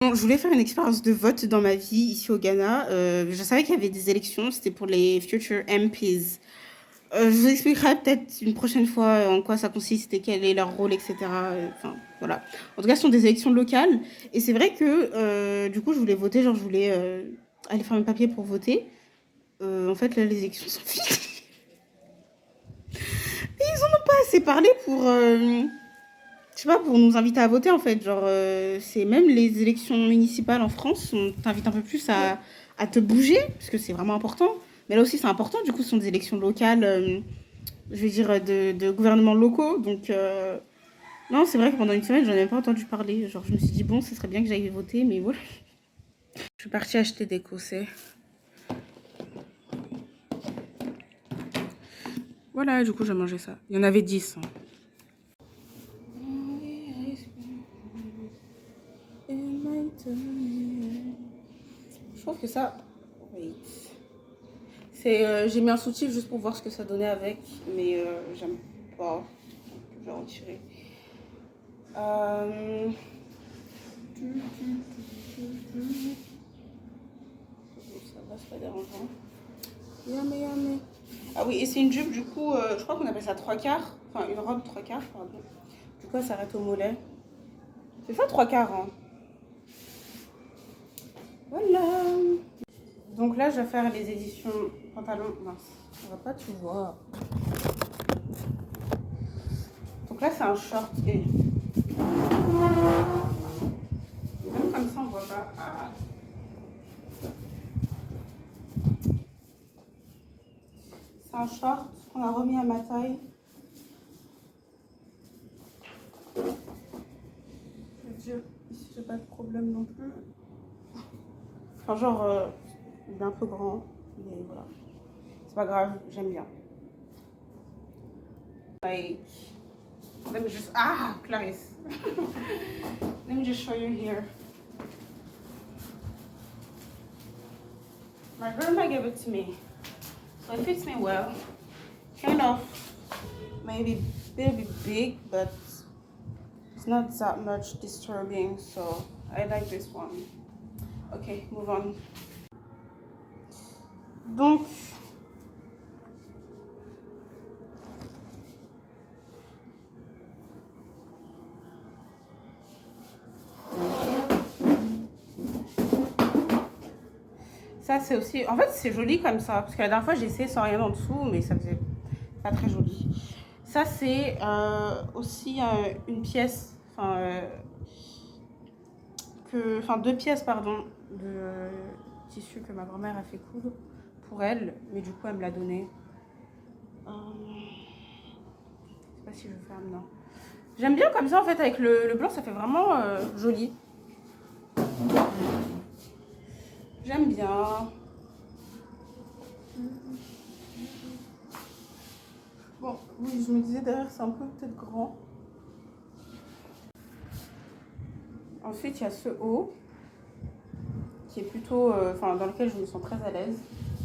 Bon, je voulais faire une expérience de vote dans ma vie ici au Ghana. Je savais qu'il y avait des élections, c'était pour les Future MPs. Je vous expliquerai peut-être une prochaine fois en quoi ça consiste et quel est leur rôle, etc. Enfin, voilà. En tout cas, ce sont des élections locales. Et c'est vrai que, du coup, je voulais voter, genre, je voulais aller faire mes papiers pour voter. En fait, là, les élections sont finies. Et ils en ont pas assez parlé pour, je sais pas, pour nous inviter à voter, en fait. Genre, c'est même les élections municipales en France, on t'invite un peu plus à te bouger, parce que c'est vraiment important. Mais là aussi, c'est important, du coup, ce sont des élections locales, je veux dire, de gouvernements locaux. Donc, non, c'est vrai que pendant une semaine, j'en ai même pas entendu parler. Genre, je me suis dit, bon, ce serait bien que j'aille voter, mais voilà. Je suis partie acheter des cossets. Voilà, du coup, j'ai mangé ça. Il y en avait 10. Hein. Je trouve que ça... Wait. J'ai mis un soutif juste pour voir ce que ça donnait avec, mais j'aime pas. Je vais retirer. Ça va, c'est pas dérangeant. Yummy. Ah oui, et c'est une jupe, du coup, je crois qu'on appelle ça 3/4. Enfin, une robe 3/4, pardon. Du coup, elle s'arrête au mollet. C'est ça 3/4, hein. Voilà. Donc là, je vais faire les éditions pantalon. Mince, on va pas tout voir. Donc là, c'est un short. Et même comme ça, on voit pas. Ah. C'est un short qu'on a remis à ma taille. Je veux dire, ici, j'ai pas de problème non plus. Enfin, genre, il est un peu grand, mais voilà. C'est pas grave, j'aime bien. Like, let me just... Ah, Clarisse. Let me just show you here. My grandma gave it to me. So it fits me well. Kind of maybe a little bit big, but it's not that much disturbing. So I like this one. Okay, move on. Donc, ça c'est aussi... En fait, c'est joli comme ça. Parce que la dernière fois, j'ai essayé sans rien en dessous, mais ça faisait pas très joli. Ça, c'est aussi une pièce... Enfin, deux pièces, pardon, de tissu que ma grand-mère a fait coudre pour elle. Mais du coup, elle me l'a donné. Je sais pas si je ferme, non. J'aime bien comme ça, en fait, avec le blanc, ça fait vraiment joli. J'aime bien. Bon, oui, je me disais derrière, c'est un peu peut-être grand. Ensuite, il y a ce haut, qui est plutôt... Enfin, dans lequel je me sens très à l'aise.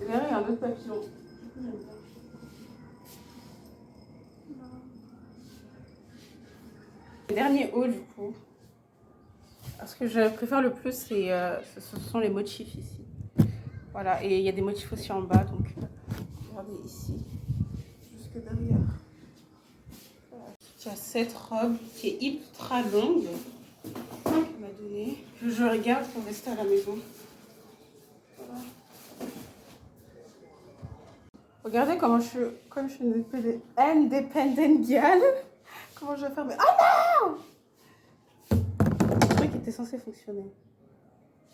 Et derrière, il y a un autre papillon. J'aime bien. Le dernier haut, du coup. Ce que je préfère le plus, ce sont les motifs ici. Voilà, et il y a des motifs aussi en bas, donc regardez ici, jusque derrière. Voilà. Il y a cette robe qui est ultra longue, qu'on m'a donnée. Je regarde pour rester à la maison. Voilà. Regardez comment comme je suis une independent girl, comment je vais faire. Oh non! Le truc était censé fonctionner.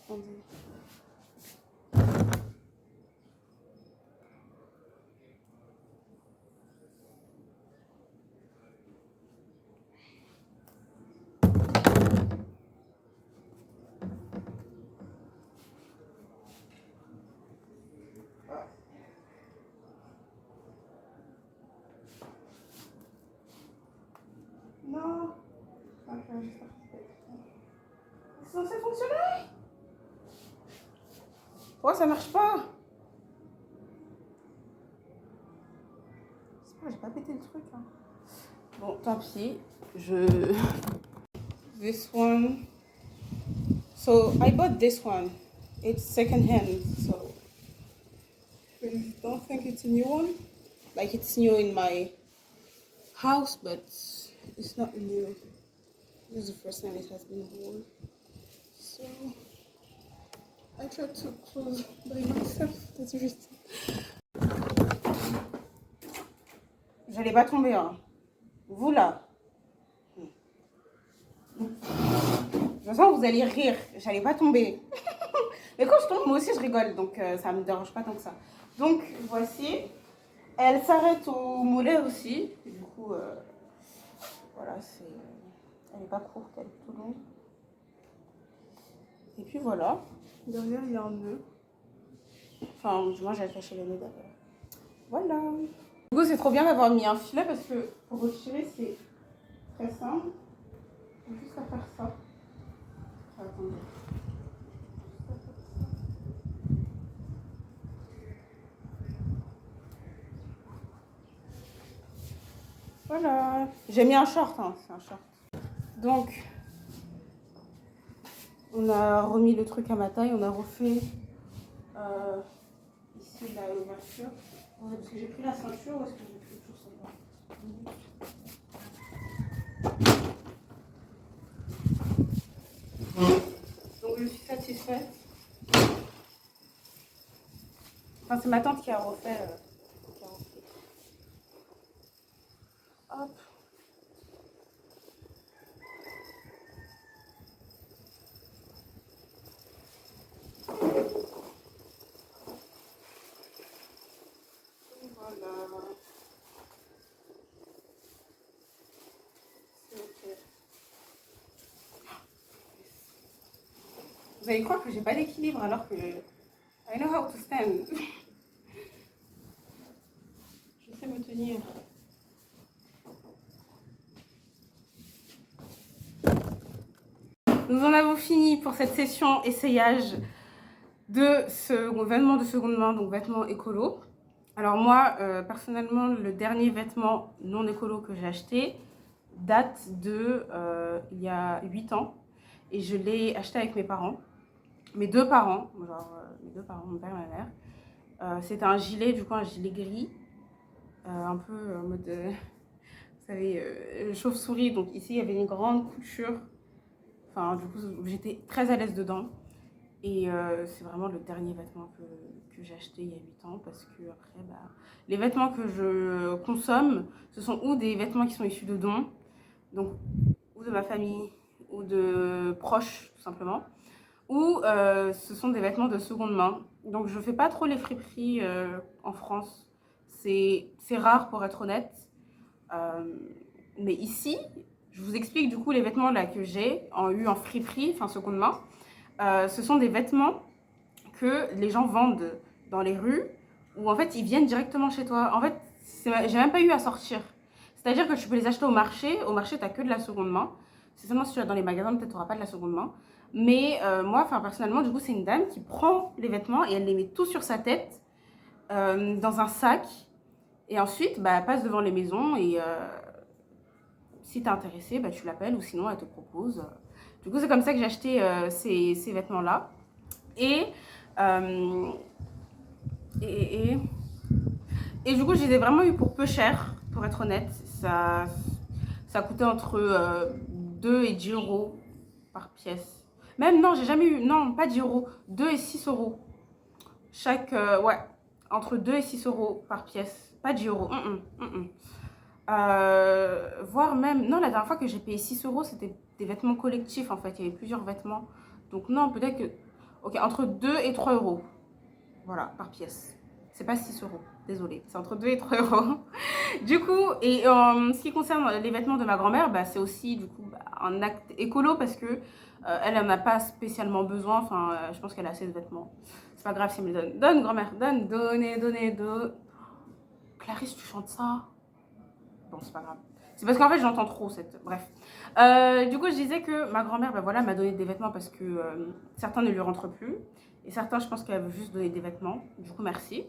Attendez. Non. C'est censé fonctionner. Pourquoi ça marche pas? C'est pas, j'ai pas pété le truc. Hein. Bon, tant pis. This one. So I bought this one. It's secondhand, so I don't think it's a new one. Like it's new in my house, but it's not new. This is the first time it has been worn. So I tried to close by myself. That's just. J'allais pas tomber, hein. Vous là. Je sens que vous allez rire. J'allais pas tomber. Mais quand je tombe, moi aussi je rigole, donc ça me dérange pas tant que ça. Donc voici. Elle s'arrête au mollet aussi. Et du coup, voilà, c'est. Elle est pas courte, elle est tout longue. Et puis voilà. Derrière, il y a un nœud. Enfin, du moins, j'ai attaché le nœud derrière. Voilà. Du coup, c'est trop bien d'avoir mis un filet parce que pour retirer, c'est très simple. Il faut juste à faire ça. Attendez. Voilà. J'ai mis un short, hein. C'est un short. Donc, on a remis le truc à ma taille. On a refait ici l'ouverture. Parce que j'ai pris la ceinture ou est-ce que j'ai pris toujours ça? Donc, je suis satisfaite. Enfin, c'est ma tante qui a refait. Hop. Voilà. C'est ok. Vous allez croire que j'ai pas d'équilibre alors que I know how to stand. Je sais me tenir. Nous en avons fini pour cette session essayage de ce vêtement de seconde main, donc vêtements écolo. Alors moi, personnellement, le dernier vêtement non écolo que j'ai acheté date de il y a 8 ans. Et je l'ai acheté avec mes parents. Mes deux parents, mon père et ma mère. C'était un gilet, du coup un gilet gris. Un peu en mode, vous savez, chauve-souris. Donc ici, il y avait une grande couture. Enfin, du coup, j'étais très à l'aise dedans. Et c'est vraiment le dernier vêtement que j'ai acheté il y a 8 ans parce que après, bah, les vêtements que je consomme, ce sont ou des vêtements qui sont issus de dons, donc ou de ma famille, ou de proches tout simplement, ou ce sont des vêtements de seconde main. Donc je fais pas trop les friperies en France, c'est rare pour être honnête. Mais ici, je vous explique du coup les vêtements là que j'ai eu en friperie, enfin seconde main. Ce sont des vêtements que les gens vendent dans les rues où en fait ils viennent directement chez toi. En fait, j'ai même pas eu à sortir. C'est-à-dire que tu peux les acheter au marché. Au marché, tu n'as que de la seconde main. C'est seulement si tu vas dans les magasins, peut-être tu n'auras pas de la seconde main. Mais moi, personnellement, du coup, c'est une dame qui prend les vêtements et elle les met tous sur sa tête dans un sac. Et ensuite, bah, elle passe devant les maisons et si tu es intéressé, bah, tu l'appelles ou sinon elle te propose. Du coup, c'est comme ça que j'ai acheté ces vêtements-là. Et du coup, je les ai vraiment eu pour peu cher, pour être honnête. Ça coûtait entre 2 et 10 euros par pièce. Même non, j'ai jamais eu, non, pas 10 euros, 2 et 6 euros. Chaque, ouais, entre 2 et 6 euros par pièce. Pas 10 euros, voire même, non, la dernière fois que j'ai payé 6 euros, c'était des vêtements collectifs en fait, il y avait plusieurs vêtements. Donc non, peut-être que, ok, entre 2 et 3 euros, voilà, par pièce. C'est pas 6 euros, désolée, c'est entre 2 et 3 euros. Du coup, et ce qui concerne les vêtements de ma grand-mère, bah, c'est aussi du coup bah, un acte écolo parce que elle n'en a pas spécialement besoin, enfin, je pense qu'elle a assez de vêtements. C'est pas grave si elle me les donne. Donne, grand-mère, donne, donnez. Clarisse, tu chantes ça? Bon, c'est pas grave. C'est parce qu'en fait, j'entends trop cette... Bref. Du coup, je disais que ma grand-mère, bah, voilà, m'a donné des vêtements parce que certains ne lui rentrent plus. Et certains, je pense qu'elle veut juste donner des vêtements. Du coup, merci.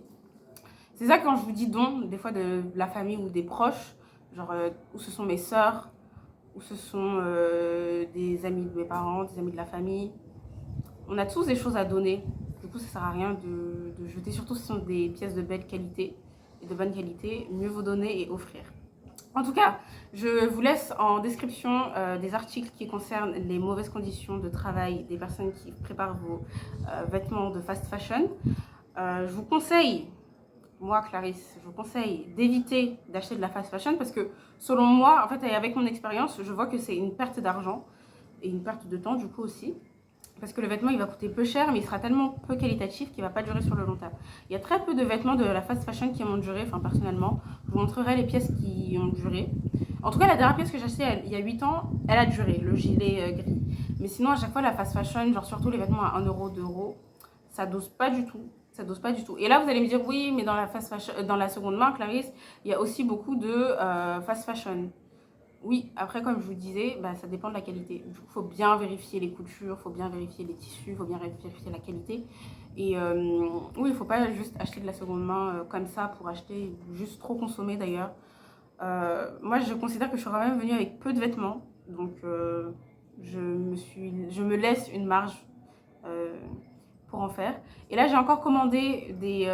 C'est ça quand je vous dis don, des fois de la famille ou des proches, genre où ce sont mes sœurs, où ce sont des amis de mes parents, des amis de la famille. On a tous des choses à donner. Du coup, ça sert à rien de jeter. Surtout si ce sont des pièces de belle qualité et de bonne qualité. Mieux vaut donner et offrir. En tout cas, je vous laisse en description des articles qui concernent les mauvaises conditions de travail des personnes qui préparent vos vêtements de fast fashion. Je vous conseille, moi Clarisse, je vous conseille d'éviter d'acheter de la fast fashion parce que selon moi, en fait, avec mon expérience, je vois que c'est une perte d'argent et une perte de temps du coup aussi. Parce que le vêtement, il va coûter peu cher, mais il sera tellement peu qualitatif qu'il ne va pas durer sur le long terme. Il y a très peu de vêtements de la fast fashion qui ont duré, enfin personnellement. Je vous montrerai les pièces qui ont duré. En tout cas, la dernière pièce que j'ai achetée il y a 8 ans, elle a duré, le gilet gris. Mais sinon, à chaque fois, la fast fashion, genre surtout les vêtements à 1 euro, 2 euros, ça dose pas du tout. Ça dose pas du tout. Et là, vous allez me dire, oui, mais dans la fast fashion, dans la seconde main, Clarisse, il y a aussi beaucoup de fast fashion. Oui, après, comme je vous disais, bah, ça dépend de la qualité. Du coup, il faut bien vérifier les coutures, il faut bien vérifier les tissus, il faut bien vérifier la qualité. Et oui, il ne faut pas juste acheter de la seconde main comme ça pour acheter, juste trop consommer d'ailleurs. Moi, je considère que je suis quand même venue avec peu de vêtements. Donc, je me laisse une marge pour en faire. Et là, j'ai encore commandé des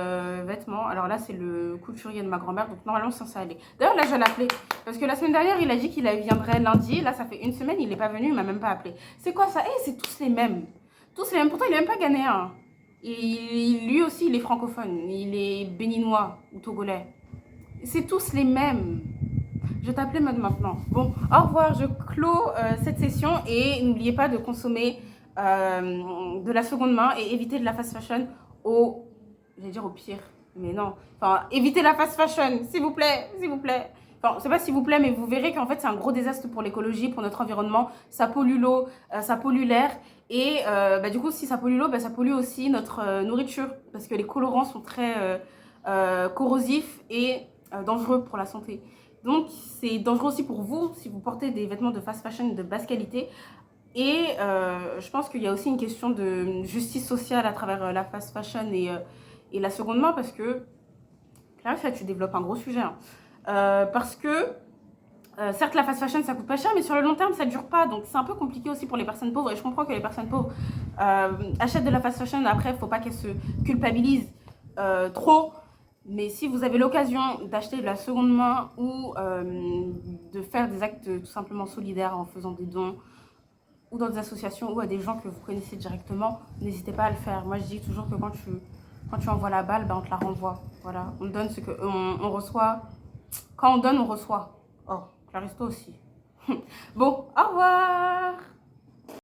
vêtements. Alors là, c'est le couturier de ma grand-mère. Donc, normalement, c'est censé aller. D'ailleurs, là, je vais l'appeler. Parce que la semaine dernière, il a dit qu'il viendrait lundi. Là, ça fait une semaine, il n'est pas venu. Il m'a même pas appelé. C'est quoi ça? Eh, c'est tous les mêmes. Tous les mêmes. Pourtant, il n'est même pas ghanéen. Et lui aussi, il est francophone. Il est béninois ou togolais. C'est tous les mêmes. Je vais t'appeler maintenant. Bon, au revoir. Je clôt cette session. Et n'oubliez pas de consommer de la seconde main et éviter de la fast fashion j'allais dire au pire, mais non. Enfin, évitez la fast fashion, s'il vous plaît, s'il vous plaît. Enfin, c'est pas s'il vous plaît, mais vous verrez qu'en fait, c'est un gros désastre pour l'écologie, pour notre environnement. Ça pollue l'eau, ça pollue l'air. Et bah, du coup, si ça pollue l'eau, bah, ça pollue aussi notre nourriture. Parce que les colorants sont très corrosifs et dangereux pour la santé. Donc, c'est dangereux aussi pour vous si vous portez des vêtements de fast fashion de basse qualité. Et je pense qu'il y a aussi une question de justice sociale à travers la fast fashion et la seconde main parce que, là, tu développes un gros sujet. Hein. Parce que, certes, la fast fashion, ça coûte pas cher, mais sur le long terme, ça dure pas. Donc, c'est un peu compliqué aussi pour les personnes pauvres. Et je comprends que les personnes pauvres achètent de la fast fashion. Après, il ne faut pas qu'elles se culpabilisent trop. Mais si vous avez l'occasion d'acheter de la seconde main ou de faire des actes tout simplement solidaires en faisant des dons, ou dans des associations ou à des gens que vous connaissez directement, n'hésitez pas à le faire. Moi, je dis toujours que quand tu envoies la balle, ben, on te la renvoie. Voilà, on donne ce que on reçoit. Quand on donne, on reçoit. Oh, Clarisse, toi aussi. Bon, au revoir.